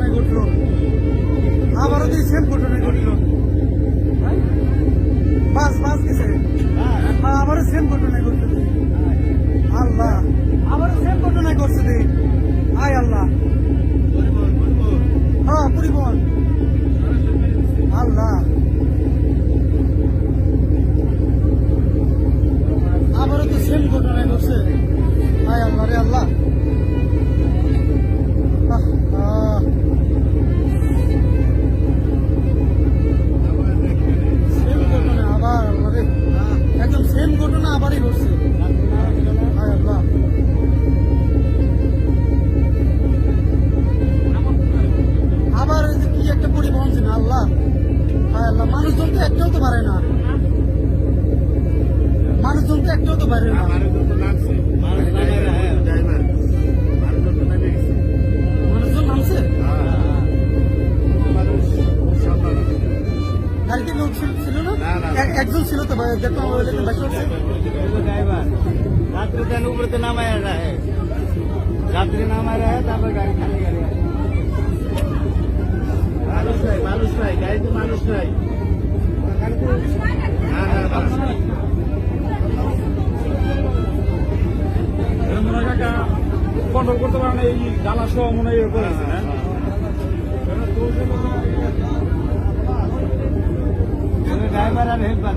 ঘটনায় ঘটলো, আবারও তো সেম ঘটনায় ঘটলো। বাস বাস গেছে, আবারও সেম ঘটনায় ঘটলো। আল্লাহ, আবারও সেম ঘটনায় ঘটছে রে। আয় আল্লাহ, হ্যাঁ পরিবহন। আল্লাহ, আবারও তো সেম ঘটনায় ঘটছে। আয় আল্লাহ রে আল্লাহ। সেম ঘটনা আবার আল্লাহ রে, একদম সেম ঘটনা আবারই ঘটছে। আয় আল্লাহ, আবার এই যে কি একটা পরিবহন ছিল। আল্লাহ, আয় আল্লাহ, মানুষজন তো একটাও তো পারে না, মানুষজন তো একটাও তো পারে না। মানুষজন নামছে, গাড়িতে লোক ছিল না, একজন ছিল তো ভাই, দেখলাম रात्रि दिन ऊपर तो नाम आया रहा है, रात्रि नाम आ रहा है, तब गाड़ी खाली गाड़ी मानुष नहीं गाड़ी तो मानुष नहीं কন্ট্রোল করতে পারে না, এই জ্বালা সহ মনে হয় করেছে না। ড্রাইভার আর হেল্পার